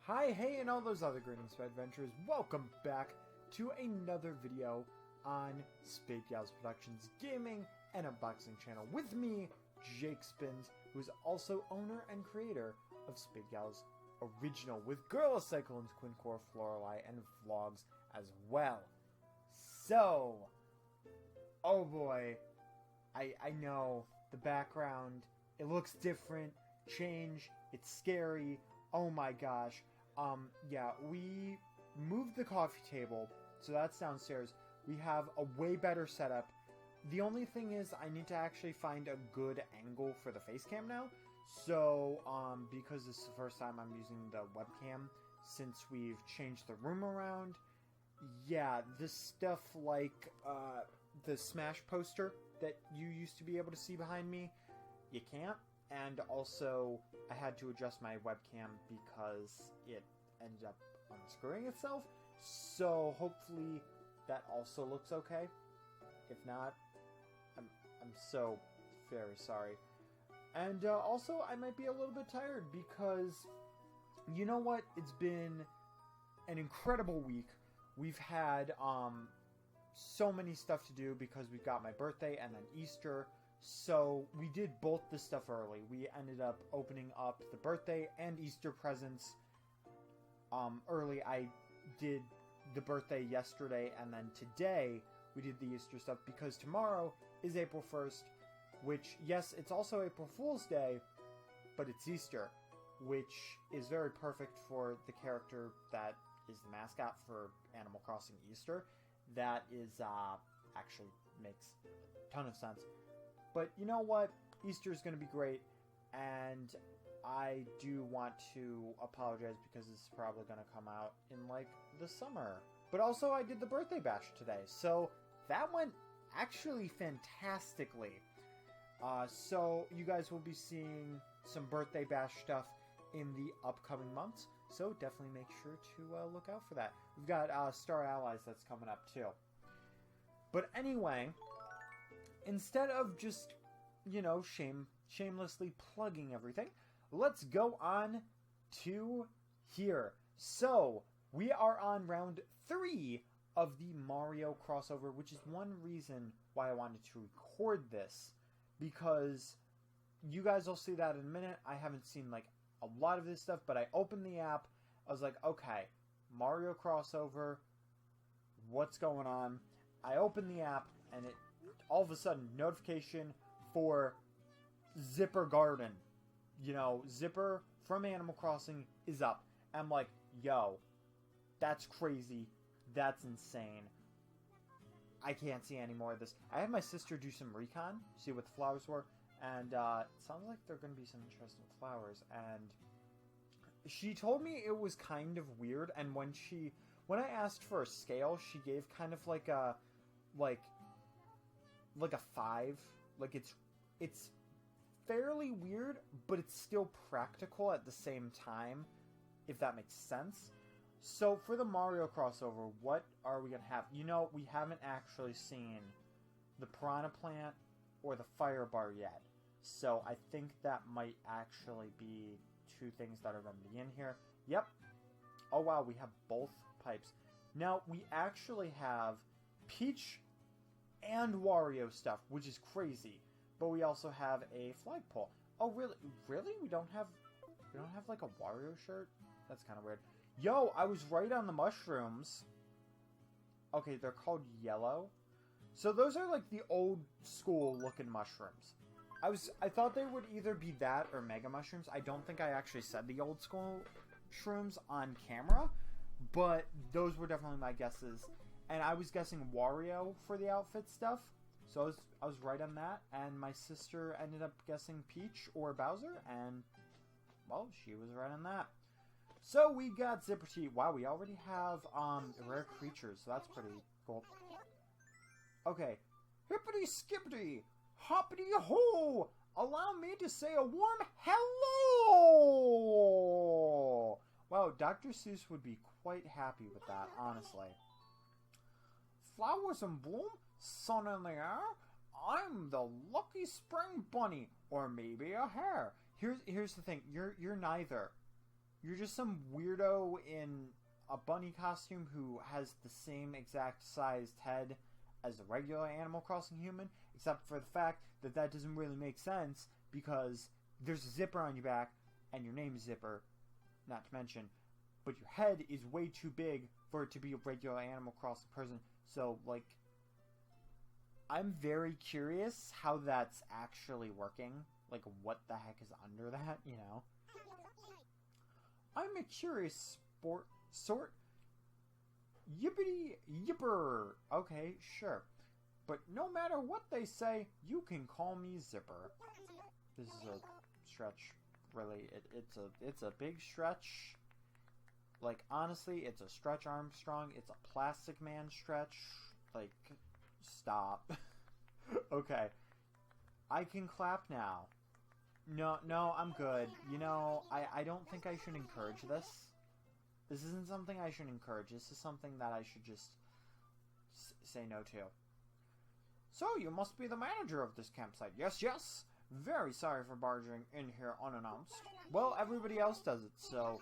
Hi, hey, and all those other greetings, Spade Adventurers. Welcome back to another video on SpadeGalzProductions gaming and unboxing channel with me, Jake Spins, who is also owner and creator of SpadeGalzOriginal with Gorilla Cyclones, Quincore, Florali, and vlogs as well. So, oh boy, I know the background, it looks different, change, it's scary, oh my gosh. Yeah, we moved the coffee table, so that's downstairs. We have a way better setup. The only thing is I need to actually find a good angle for the face cam now. So, because this is the first time I'm using the webcam since we've changed the room around. Yeah, this stuff like, the Smash poster that you used to be able to see behind me, you can't. And also, I had to adjust my webcam because it ended up unscrewing itself. So hopefully that also looks okay. If not, I'm so very sorry. And also, I might be a little bit tired because, you know what? It's been an incredible week. We've had so many stuff to do because we've got my birthday and then Easter. So we did both the stuff early. We ended up opening up the birthday and Easter presents early. I did the birthday yesterday, and then today we did the Easter stuff because tomorrow is April 1st, which, yes, it's also April Fool's Day, but it's Easter, which is very perfect for the character that is the mascot for Animal Crossing Easter. That is, actually makes a ton of sense. But you know what? Easter is going to be great, and I do want to apologize because this is probably going to come out in, like, the summer. But also, I did the birthday bash today, so that went actually fantastically. So you guys will be seeing some birthday bash stuff in the upcoming months, so definitely make sure to look out for that. We've got Star Allies that's coming up, too. But anyway, instead of just, you know, shamelessly plugging everything, let's go on to here. So, we are on round 3 of the Mario crossover, which is one reason why I wanted to record this, because you guys will see that in a minute. I haven't seen, like, a lot of this stuff, but I opened the app. I was like, okay, Mario crossover, what's going on? I opened the app, and it all of a sudden, notification for Zipper Garden. You know, Zipper from Animal Crossing is up. I'm like, yo, that's crazy. That's insane. I can't see any more of this. I had my sister do some recon, see what the flowers were, and it sounds like they're going to be some interesting flowers. And she told me it was kind of weird, and when I asked for a scale, she gave kind of like a 5. Like, it's fairly weird, but it's still practical at the same time, if that makes sense. So for the Mario crossover, what are we gonna have? You know, we haven't actually seen the Piranha Plant or the Fire Bar yet, so I think that might actually be 2 things that are gonna be in here. Yep. Oh wow, we have both pipes. Now, we actually have Peach and Wario stuff, which is crazy. But we also have a flagpole. Oh, really? Really? We don't have like a Wario shirt? That's kind of weird. Yo, I was right on the mushrooms. Okay, they're called yellow. So those are like the old school looking mushrooms. I thought they would either be that or mega mushrooms. I don't think I actually said the old school shrooms on camera, but those were definitely my guesses. And I was guessing Wario for the outfit stuff. So I was right on that. And my sister ended up guessing Peach or Bowser. And, well, she was right on that. So we got Zipper Tea. Wow, we already have rare creatures. So that's pretty cool. Okay. Hippity skippity. Hoppity ho. Allow me to say a warm hello. Wow, Dr. Seuss would be quite happy with that, honestly. Flowers in bloom, sun in the air. I'm the lucky spring bunny, or maybe a hare. Here's the thing. You're neither. You're just some weirdo in a bunny costume who has the same exact sized head as a regular Animal Crossing human, except for the fact that that doesn't really make sense because there's a zipper on your back and your name is Zipper, not to mention, but your head is way too big for it to be a regular Animal Crossing person. So, like, I'm very curious how that's actually working. Like, what the heck is under that, you know? I'm a curious sort. Yippity yipper. Okay, sure. But no matter what they say, you can call me Zipper. This is a stretch, really. It's a big stretch. Like, honestly, it's a Stretch Armstrong. It's a Plastic Man stretch. Like, stop. Okay. I can clap now. No, I'm good. You know, I don't think I should encourage this. This isn't something I should encourage. This is something that I should just say no to. So, you must be the manager of this campsite. Yes. Very sorry for barging in here unannounced. Well, everybody else does it, so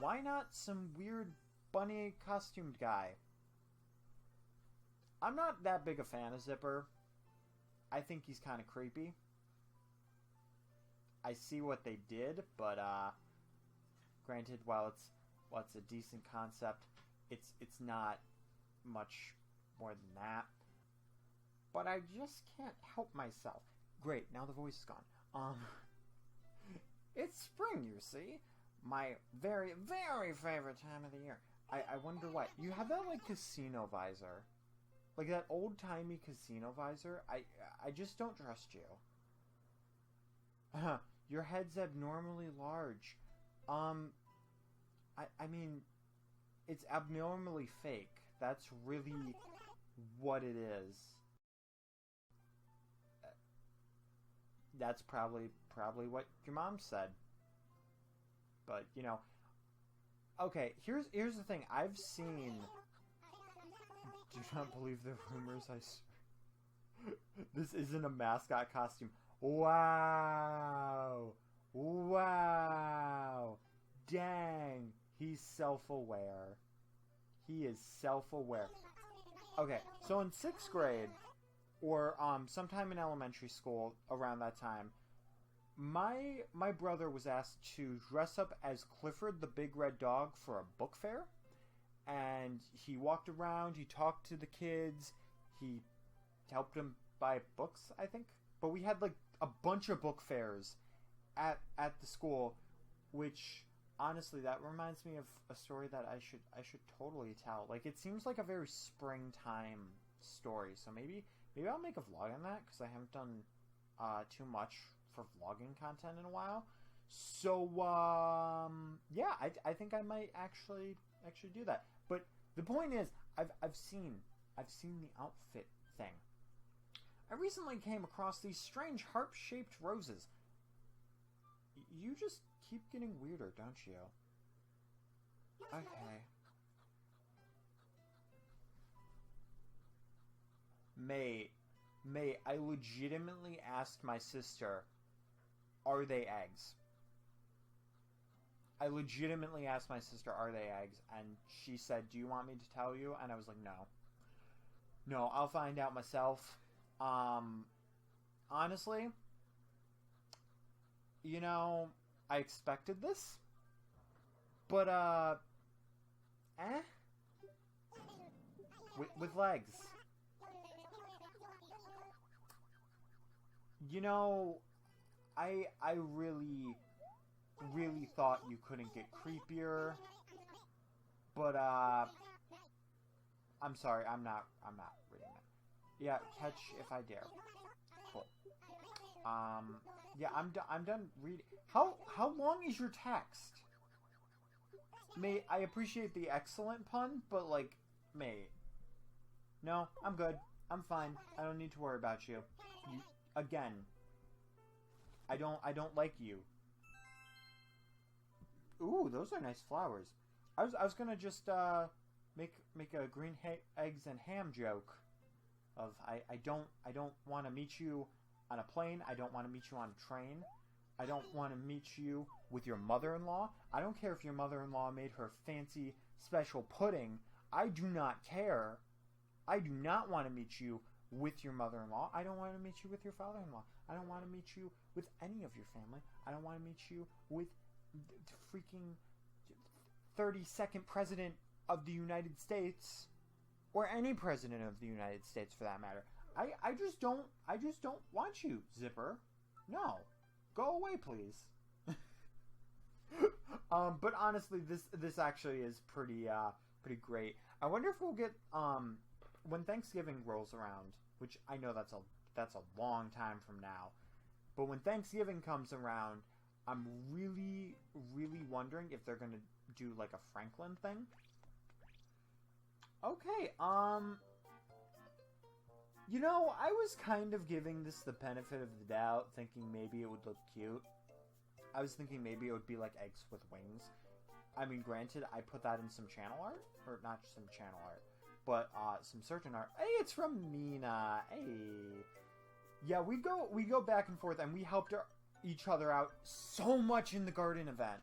why not some weird bunny costumed guy? I'm not that big a fan of Zipper. I think he's kind of creepy. I see what they did, but granted, while it's a decent concept, it's not much more than that. But I just can't help myself. Great, now the voice is gone. It's spring, you see. My very, very favorite time of the year. I wonder what. You have that, like, casino visor. Like, that old-timey casino visor. I just don't trust you. Your head's abnormally large. I mean, it's abnormally fake. That's really what it is. That's probably what your mom said. But, you know, okay, here's the thing. I've seen... Do not believe the rumors, I swear. This isn't a mascot costume. Wow. Dang. He's self-aware. He is self-aware. Okay, so in 6th grade, or sometime in elementary school around that time, my brother was asked to dress up as Clifford the Big Red Dog for a book fair. And he walked around, he talked to the kids, he helped them buy books, I think. But we had, like, a bunch of book fairs at the school, which, honestly, that reminds me of a story that I should totally tell. Like, it seems like a very springtime story, so maybe I'll make a vlog on that, because I haven't done too much for vlogging content in a while. So, yeah, I think I might actually do that. But the point is, I've seen the outfit thing. I recently came across these strange harp-shaped roses. You just keep getting weirder, don't you? Okay. May, I legitimately asked my sister, are they eggs? I legitimately asked my sister, are they eggs? And she said, do you want me to tell you? And I was like, no. No, I'll find out myself. Honestly, you know, I expected this. But, with legs. You know, I really thought you couldn't get creepier, but I'm sorry, I'm not reading that. Yeah, catch if I dare. Cool. Yeah, I'm done reading. How long is your text? May, I appreciate the excellent pun, but like, mate. No, I'm good. I'm fine. I don't need to worry about you. Again. I don't like you. Ooh, those are nice flowers. I was gonna just make a green eggs and ham joke of I don't want to meet you on a plane. I don't want to meet you on a train. I don't want to meet you with your mother-in-law. I don't care if your mother-in-law made her fancy special pudding. I do not care. I do not want to meet you with your mother-in-law. I don't want to meet you with your father-in-law. I don't want to meet you with any of your family. I don't want to meet you with the freaking 32nd president of the United States, or any president of the United States for that matter. I just don't want you, Zipper. No. Go away, please. But honestly, this actually is pretty great. I wonder if we'll get when Thanksgiving rolls around, which I know that's a long time from now. But when Thanksgiving comes around, I'm really wondering if they're gonna do like a Franklin thing. Okay, you know, I was kind of giving this the benefit of the doubt, thinking maybe it would look cute. I was thinking maybe it would be like eggs with wings. I mean, granted, I put that in some channel art, or not some channel art, but some certain art. Hey, it's from Mina. Hey, yeah, we go back and forth, and we helped each other out so much in the garden event.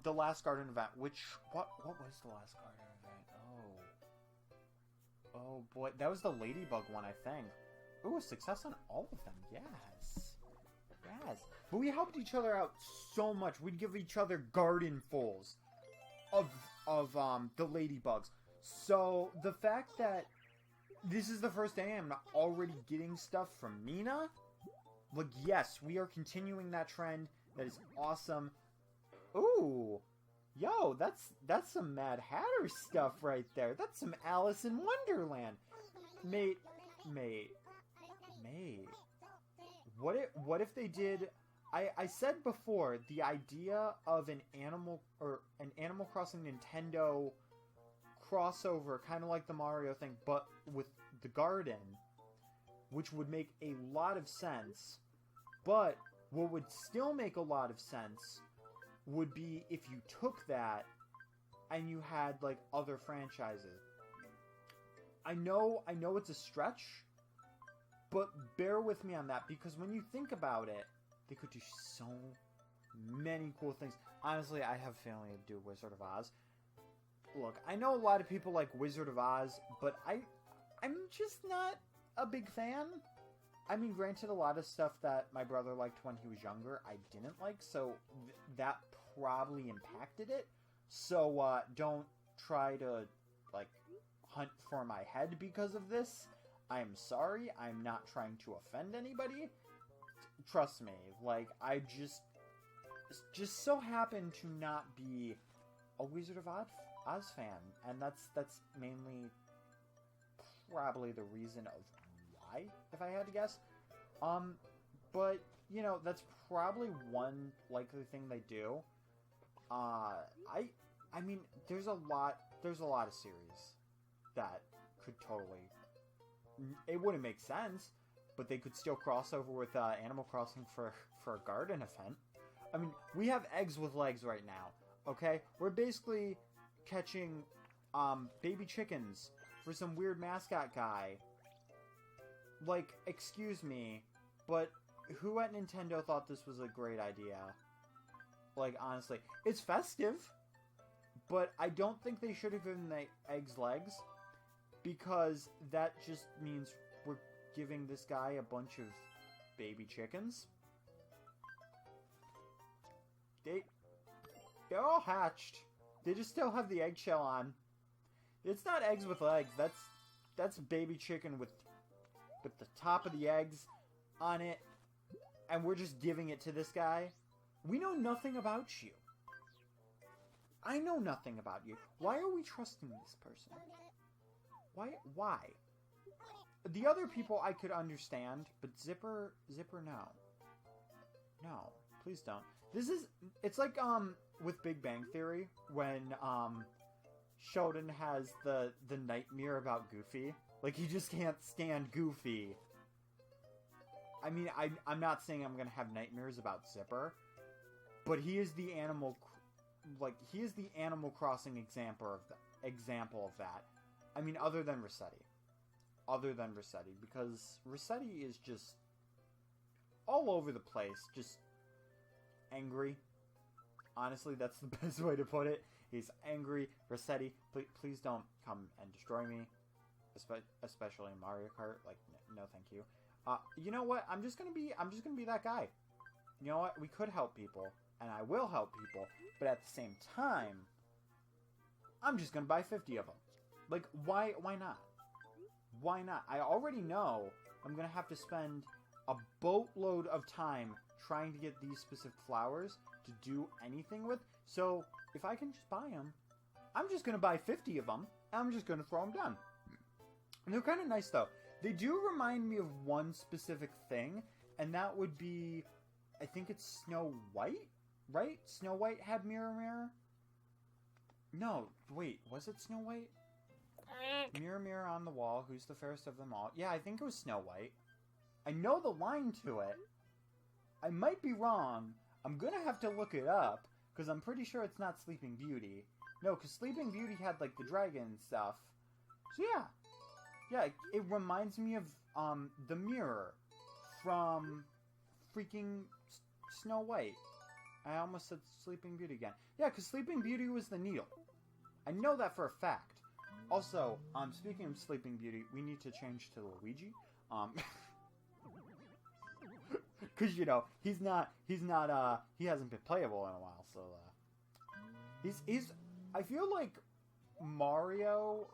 The last garden event, which what was the last garden event? Oh boy, that was the ladybug one, I think. Ooh, success on all of them. Yes. But we helped each other out so much. We'd give each other gardenfuls of the ladybugs. So the fact that this is the first day I'm already getting stuff from Mina, like, yes, we are continuing that trend. That is awesome. Ooh. Yo, that's some Mad Hatter stuff right there. That's some Alice in Wonderland. Mate. What if they did? I said before, the idea of an Animal Crossing Nintendo crossover, kind of like the Mario thing, but with the garden, which would make a lot of sense. But what would still make a lot of sense would be if you took that and you had like other franchises. I know it's a stretch, but bear with me on that, because when you think about it, they could do so many cool things. Honestly, I have a feeling to do Wizard of Oz. Look, I know a lot of people like Wizard of Oz, but I'm just not a big fan. I mean, granted, a lot of stuff that my brother liked when he was younger, I didn't like, so that probably impacted it. So, don't try to, like, hunt for my head because of this. I'm sorry, I'm not trying to offend anybody. Trust me, like, I just so happen to not be a Wizard of Oz fan, and that's mainly probably the reason of why, if I had to guess. But, you know, that's probably one likely thing they do. I mean, there's a lot of series that could totally, it wouldn't make sense, but they could still cross over with Animal Crossing for a garden event. I mean, we have eggs with legs right now, okay? We're basically catching baby chickens for some weird mascot guy. Like, excuse me, but who at Nintendo thought this was a great idea? Like, honestly, it's festive, but I don't think they should have given the eggs legs, because that just means we're giving this guy a bunch of baby chickens. They're all hatched. They just still have the eggshell on. It's not eggs with legs. That's baby chicken with the top of the eggs on it, and we're just giving it to this guy. We know nothing about you. I know nothing about you. Why are we trusting this person? Why? The other people I could understand, but Zipper, no. No, please don't. It's like, with Big Bang Theory, when, Sheldon has the nightmare about Goofy. Like, he just can't stand Goofy. I mean, I'm not saying I'm gonna have nightmares about Zipper, but he is the Animal Crossing example of that. I mean, other than Rossetti, because Rossetti is just all over the place, just angry, Honestly, that's the best way to put it. He's angry. Rossetti, please don't come and destroy me. Especially in Mario Kart. Like, no thank you. You know what? I'm just gonna be that guy. You know what? We could help people, and I will help people, but at the same time, I'm just gonna buy 50 of them. Like, why not? Why not? I already know I'm gonna have to spend a boatload of time trying to get these specific flowers to do anything with. So, if I can just buy them, I'm just gonna buy 50 of them, and I'm just gonna throw them down. And they're kind of nice, though. They do remind me of one specific thing, and that would be, I think it's Snow White, right? Snow White had Mirror. No, wait, was it Snow White? Mirror on the wall, who's the fairest of them all? Yeah, I think it was Snow White. I know the line to it. I might be wrong. I'm gonna have to look it up, because I'm pretty sure it's not Sleeping Beauty. No, because Sleeping Beauty had, like, the dragon stuff. So, yeah. Yeah, it reminds me of, the mirror from freaking Snow White. I almost said Sleeping Beauty again. Yeah, because Sleeping Beauty was the needle. I know that for a fact. Also, speaking of Sleeping Beauty, we need to change to Luigi. Because, you know, he hasn't been playable in a while, so, I feel like Mario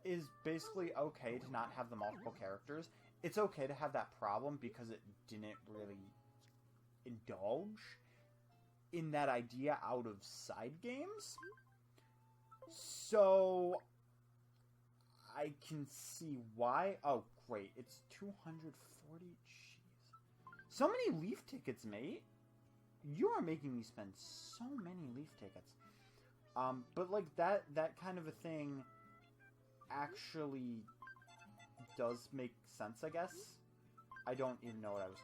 is basically okay to not have the multiple characters. It's okay to have that problem because it didn't really indulge in that idea out of side games. So, I can see why. Oh, great. It's 240. Jeez. So many leaf tickets, mate. You are making me spend so many leaf tickets. But, like, that kind of a thing actually does make sense, I guess. I don't even know what I was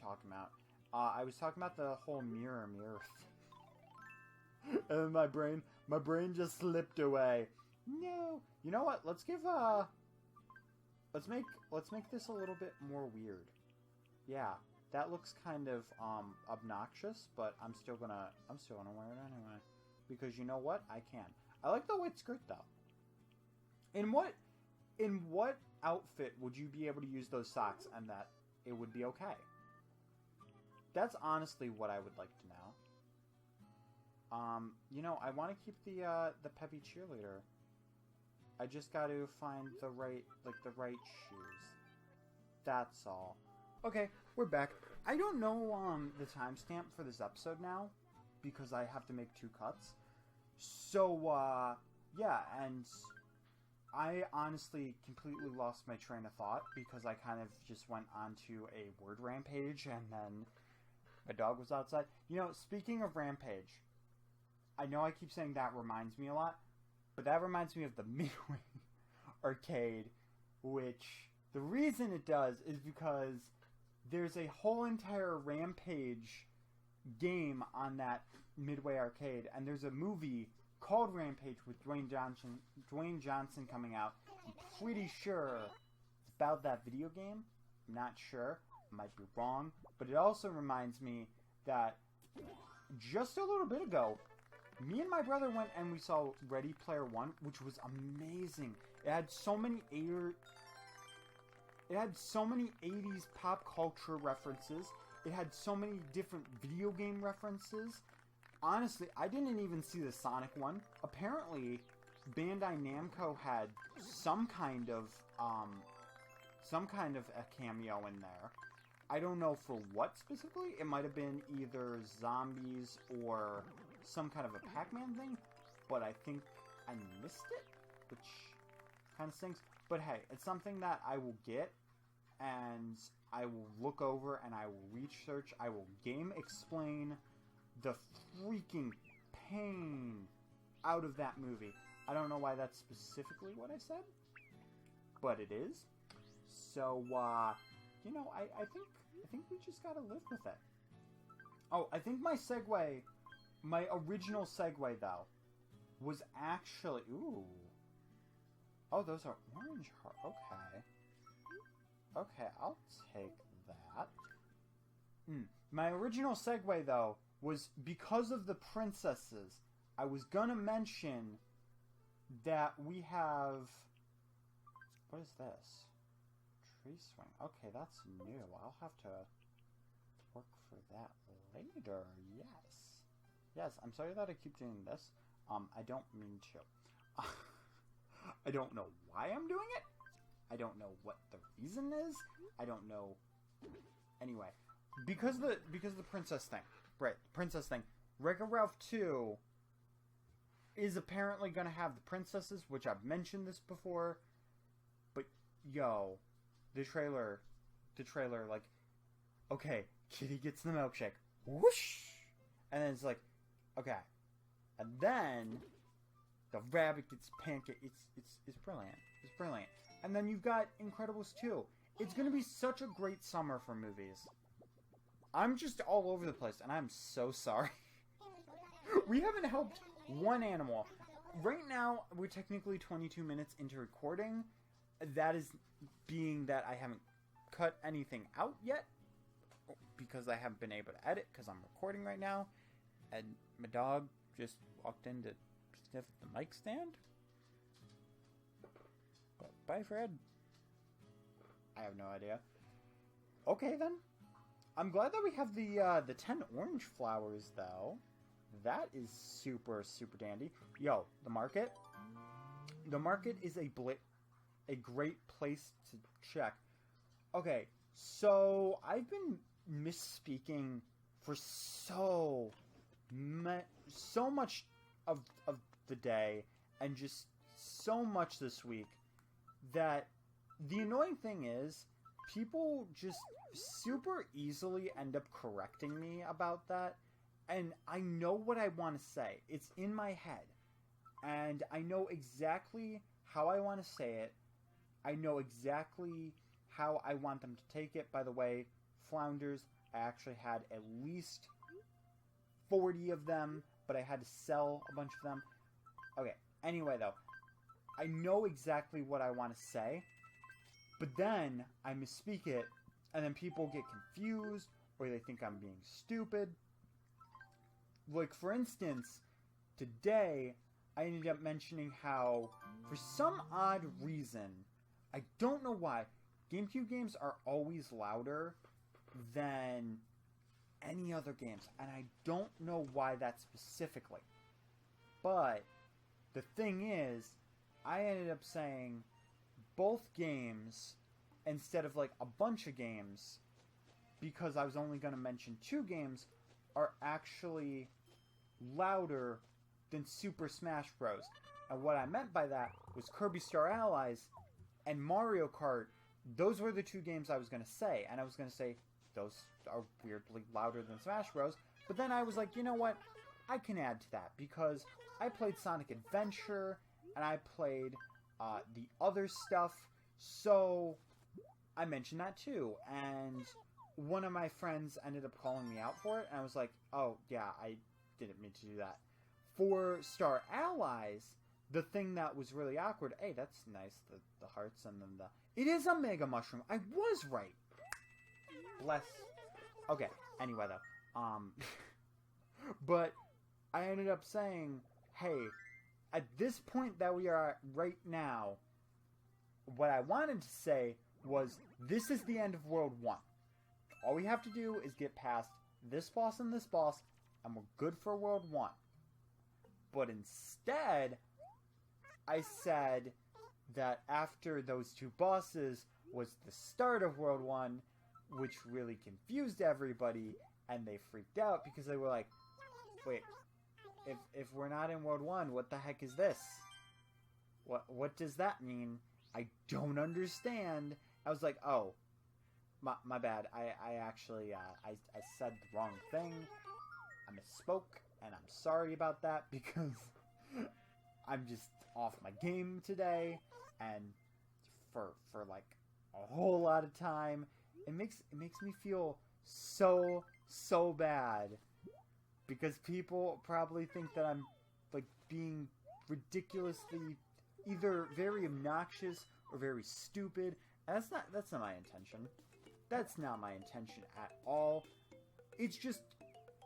talking about. I was talking about the whole mirror thing. And my brain just slipped away. No. You know what? Let's make this a little bit more weird. Yeah, that looks kind of obnoxious, but I'm still gonna wear it anyway. Because you know what? I can. I like the white skirt though. In what outfit would you be able to use those socks and that it would be okay? That's honestly what I would like to know. You know, I want to keep the peppy cheerleader. I just got to find the right shoes. That's all. Okay, we're back. I don't know the timestamp for this episode now because I have to make 2 cuts. So yeah, and I honestly completely lost my train of thought because I kind of just went onto a word rampage and then my dog was outside. You know, speaking of rampage, I know I keep saying that reminds me a lot, but that reminds me of the Midway arcade, which the reason it does is because there's a whole entire Rampage game on that Midway arcade, and there's a movie called Rampage with Dwayne Johnson coming out. I'm pretty sure it's about that video game. I'm not sure. I might be wrong. But it also reminds me that just a little bit ago, me and my brother went and we saw Ready Player One, which was amazing. It had so many 80s pop culture references. It had so many different video game references. Honestly, I didn't even see the Sonic one. Apparently, Bandai Namco had some kind of a cameo in there. I don't know for what specifically. It might have been either zombies or some kind of a Pac-Man thing, but I think I missed it, which kind of stinks. But hey, it's something that I will get, and I will look over, and I will research, I will game explain the freaking pain out of that movie. I don't know why that's specifically what I said, but it is. So, you know, I think we just gotta live with it. Oh, I think my original segue, though, was actually... Ooh. Oh, those are orange hearts. Okay. Okay, I'll take that. My original segue, though, was because of the princesses. I was gonna mention that we have... What is this? Tree swing. Okay, that's new. I'll have to work for that later. Yes. Yes, I'm sorry that I keep doing this. I don't mean to. I don't know why I'm doing it. I don't know what the reason is. I don't know. Anyway, because the princess thing. Right, the princess thing. Wreck-It Ralph 2 is apparently going to have the princesses, which I've mentioned this before. But, yo, the trailer, like, okay, Kitty gets the milkshake. Whoosh! And then it's like, okay. And then the rabbit gets pancake. It's brilliant. It's brilliant. And then you've got Incredibles 2. It's going to be such a great summer for movies. I'm just all over the place, and I'm so sorry. We haven't helped one animal. Right now, we're technically 22 minutes into recording. That is being that I haven't cut anything out yet, because I haven't been able to edit, because I'm recording right now. And my dog just walked in to sniff the mic stand. Bye, Fred. I have no idea. Okay, then. I'm glad that we have the 10 orange flowers, though. That is super, super dandy. Yo, the market. The market is a great place to check. Okay, so I've been misspeaking for so much of the day, and just so much this week, that the annoying thing is, people just super easily end up correcting me about that, and I know what I want to say. It's in my head, and I know exactly how I want to say it. I know exactly how I want them to take it. By the way, flounders, I actually had at least 40 of them, but I had to sell a bunch of them. Okay, anyway though, I know exactly what I want to say, but then I misspeak it, and then people get confused, or they think I'm being stupid. Like, for instance, today, I ended up mentioning how, for some odd reason, I don't know why, GameCube games are always louder than any other games, and I don't know why that specifically. But the thing is, I ended up saying both games instead of like a bunch of games, because I was only going to mention 2 games, are actually louder than Super Smash Bros. And what I meant by that was Kirby Star Allies and Mario Kart. Those were the 2 games I was going to say, and I was going to say those are weirdly louder than Smash Bros. But then I was like, you know what? I can add to that, because I played Sonic Adventure, and I played the other stuff, so I mentioned that too. And one of my friends ended up calling me out for it, and I was like, oh, yeah, I didn't mean to do that. For Star Allies, the thing that was really awkward, hey, that's nice, the hearts, and then it is a Mega Mushroom. I was right. Bless. Okay, anyway, though. But I ended up saying, hey, at this point that we are at right now, what I wanted to say was, this is the end of World 1. All we have to do is get past this boss, and we're good for World 1. But instead, I said that after those 2 bosses was the start of World 1, which really confused everybody, and they freaked out because they were like, wait, if we're not in World 1, what the heck is this? What does that mean? I don't understand. I was like, oh, my bad. I actually, I said the wrong thing. I misspoke, and I'm sorry about that, because I'm just off my game today, and for like a whole lot of time, it makes me feel so bad, because people probably think that I'm like being ridiculously either very obnoxious or very stupid. And that's not my intention. That's not my intention at all. It's just,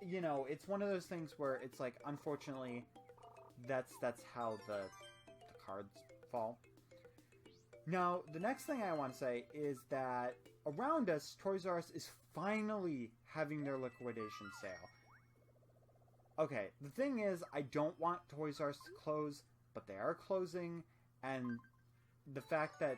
you know, it's one of those things where it's like, unfortunately, that's how the cards fall. Now, the next thing I want to say is that around us, Toys R Us is finally having their liquidation sale. Okay, the thing is, I don't want Toys R Us to close, but they are closing, and the fact that,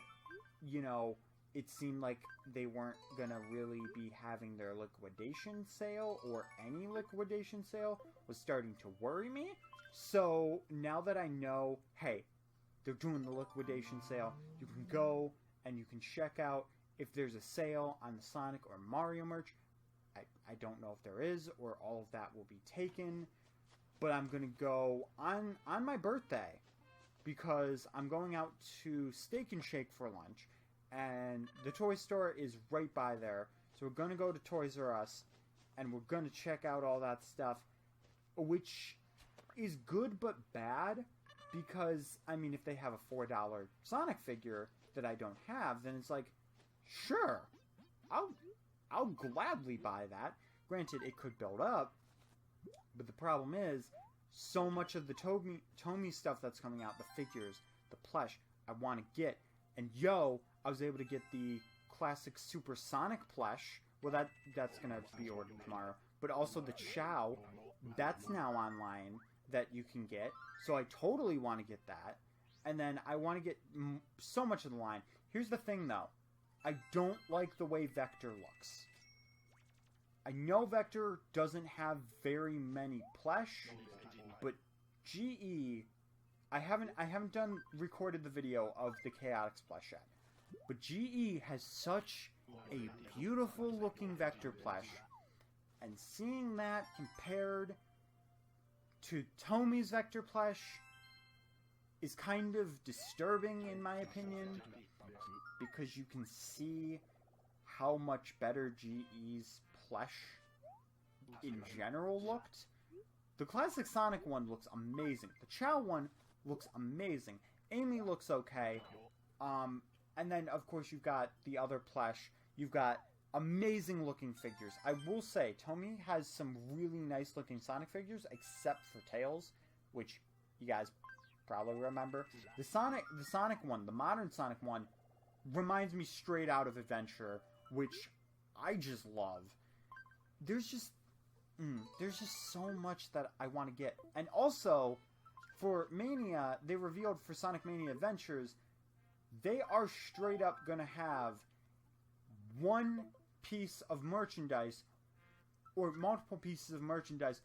you know, it seemed like they weren't gonna really be having their liquidation sale, or any liquidation sale, was starting to worry me. So, now that I know, hey, they're doing the liquidation sale, you can go and you can check out if there's a sale on the Sonic or Mario merch. I don't know if there is, or all of that will be taken, but I'm going to go on my birthday, because I'm going out to Steak and Shake for lunch, and the toy store is right by there, so we're going to go to Toys R Us, and we're going to check out all that stuff, which is good but bad, because, I mean, if they have a $4 Sonic figure that I don't have, then it's like, sure, I'll gladly buy that. Granted, it could build up, but the problem is, so much of the Tomy stuff that's coming out, the figures, the plush, I want to get. And yo, I was able to get the classic Super Sonic plush. Well, that's going to be ordered tomorrow. But also the Chow, that's now online that you can get. So I totally want to get that. And then I want to get so much of the line. Here's the thing, though. I don't like the way Vector looks. I know Vector doesn't have very many plush, but GE, I haven't recorded the video of the Chaotix plush yet, but GE has such a beautiful looking Vector plush, and seeing that compared to Tomy's Vector plush is kind of disturbing in my opinion, because you can see how much better GE's plush in general looked. The classic Sonic one looks amazing. The Chow one looks amazing. Amy looks okay. And then, of course, you've got the other plush. You've got amazing looking figures. I will say, Tomy has some really nice looking Sonic figures, except for Tails, which you guys probably remember. The Sonic one, the modern Sonic one, reminds me straight out of Adventure, which I just love. There's just so much that I want to get. And also, for Mania, they revealed for Sonic Mania Adventures, they are straight up going to have one piece of merchandise, or multiple pieces of merchandise,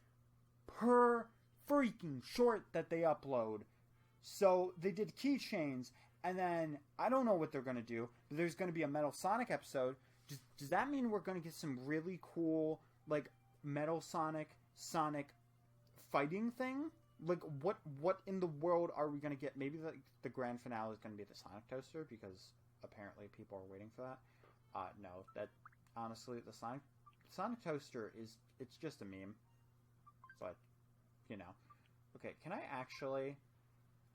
per freaking short that they upload. So, they did keychains, and then, I don't know what they're going to do, but there's going to be a Metal Sonic episode. Does that mean we're going to get some really cool, like, Metal Sonic fighting thing? Like, what in the world are we going to get? Maybe the grand finale is going to be the Sonic Toaster, because apparently people are waiting for that. No, that, honestly, the Sonic Toaster it's just a meme. But, you know. Okay, can I actually...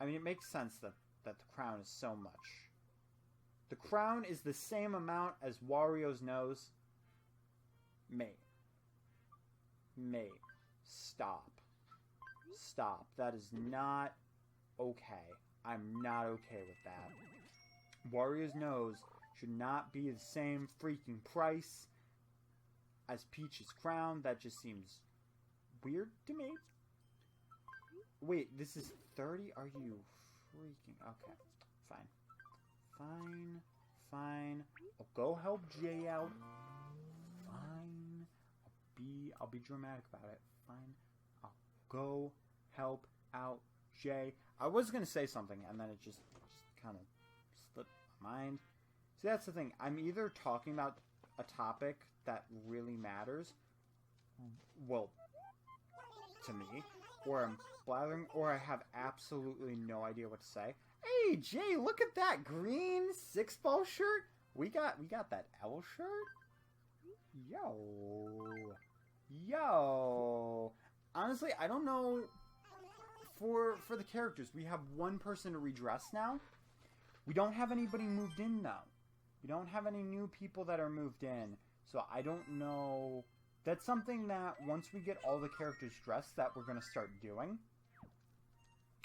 I mean, it makes sense that the crown is so much. The crown is the same amount as Wario's nose. Mate. Stop. That is not okay. I'm not okay with that. Wario's nose should not be the same freaking price as Peach's crown. That just seems weird to me. Wait, this is 30? Are you freaking... Okay, fine. I'll go help Jay out. Fine. I'll be dramatic about it. Fine. I'll go help out Jay. I was going to say something, and then it just kind of slipped my mind. See, that's the thing. I'm either talking about a topic that really matters, well, to me, or I'm blathering, or I have absolutely no idea what to say. Hey, Jay, look at that green 6-ball shirt. We got that L shirt. Yo. Honestly, I don't know. For the characters, we have one person to redress now. We don't have anybody moved in, though. We don't have any new people that are moved in. So I don't know That's something that once we get all the characters dressed that we're going to start doing.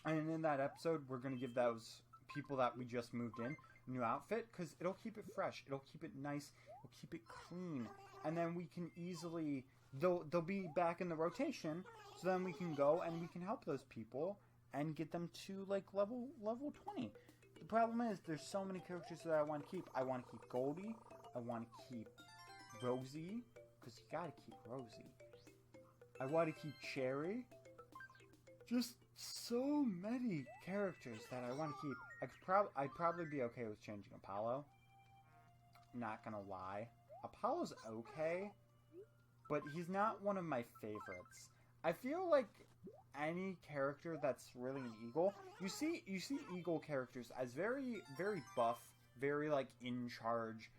And in that episode, we're going to give those people that we just moved in a new outfit, because it'll keep it fresh. It'll keep it nice. It'll keep it clean. And then we can easily... They'll be back in the rotation, so then we can go and we can help those people and get them to, like, level 20. The problem is, there's so many characters that I want to keep. I want to keep Goldie. I want to keep Rosie, because you gotta keep Rosie. I want to keep Cherry. Just so many characters that I want to keep. I'd probably be okay with changing Apollo. Not gonna lie. Apollo's okay, but he's not one of my favorites. I feel like any character that's really an eagle, you see eagle characters as very, very buff, very, like, in charge,